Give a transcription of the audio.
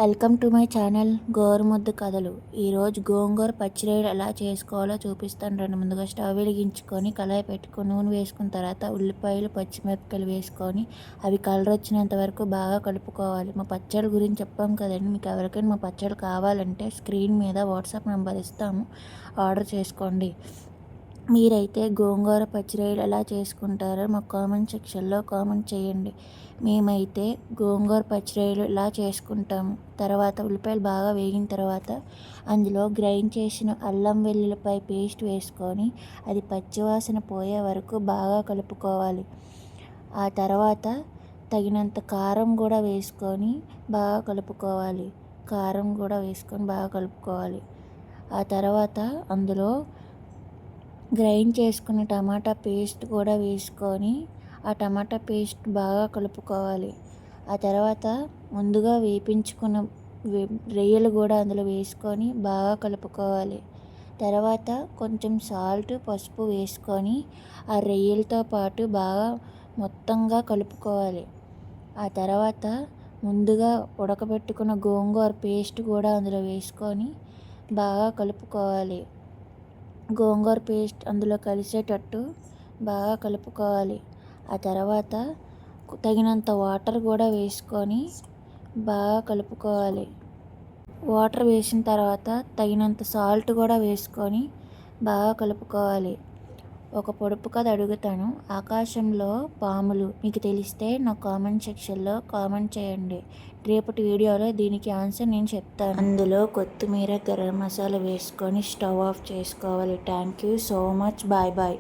Welcome to my channel గోరుముద్ద కథలు. ఈరోజు గోంగూర పచ్చడి ఎలా చేసుకోవాలో చూపిస్తాను రండి. ముందుగా స్టవ్ వెలిగించుకొని కళాయి పెట్టుకొని నూనె వేసుకున్న తర్వాత ఉల్లిపాయలు పచ్చిమిరపకాయలు వేసుకొని అవి కలర్ వచ్చినంత వరకు బాగా కలుపుకోవాలి. మా పచ్చడి గురించి చెప్పాం కదండి, మీకు ఎవరికైనా మా పచ్చడి కావాలంటే స్క్రీన్ మీద వాట్సాప్ నెంబర్ ఇస్తాము, ఆర్డర్ చేసుకోండి. మీరైతే గోంగూర పచ్చడి ఎలా చేసుకుంటారో మా కామెంట్ సెక్షన్లో కామెంట్ చేయండి. మేమైతే గోంగూర పచ్చడి ఇలా చేసుకుంటాము. తర్వాత ఉల్లిపాయలు బాగా వేగిన తర్వాత అందులో గ్రైండ్ చేసిన అల్లం వెల్లుల్లిపాయ పేస్ట్ వేసుకొని అది పచ్చివాసన పోయే వరకు బాగా కలుపుకోవాలి. ఆ తర్వాత తగినంత కారం కూడా వేసుకొని బాగా కలుపుకోవాలి. ఆ తర్వాత అందులో గ్రైండ్ చేసుకున్న టమాటా పేస్ట్ కూడా వేసుకొని ఆ టమాటా పేస్ట్ బాగా కలుపుకోవాలి. ఆ తర్వాత ముందుగా వేపించుకున్న రొయ్యలు కూడా అందులో వేసుకొని బాగా కలుపుకోవాలి. తర్వాత కొంచెం సాల్ట్, పసుపు వేసుకొని ఆ రొయ్యలతో పాటు బాగా మొత్తంగా కలుపుకోవాలి. ఆ తర్వాత ముందుగా ఉడకబెట్టుకున్న గోంగూర పేస్ట్ కూడా అందులో వేసుకొని బాగా కలుపుకోవాలి. గోంగూర పేస్ట్ అందులో కలిసేటట్టు బాగా కలుపుకోవాలి. ఆ తర్వాత తగినంత వాటర్ కూడా వేసుకొని బాగా కలుపుకోవాలి. వాటర్ వేసిన తర్వాత తగినంత సాల్ట్ కూడా వేసుకొని బాగా కలుపుకోవాలి. ఒక పొడుపు కథ అడుగుతాను. ఆకాశంలో పాములు మీకు తెలిస్తే నా కామెంట్ సెక్షన్లో కామెంట్ చేయండి. రేపటి వీడియోలో దీనికి ఆన్సర్ నేను చెప్తాను. అందులో కొత్తిమీర, గరం మసాలా వేసుకొని స్టవ్ ఆఫ్ చేసుకోవాలి. Thank you so much. Bye bye.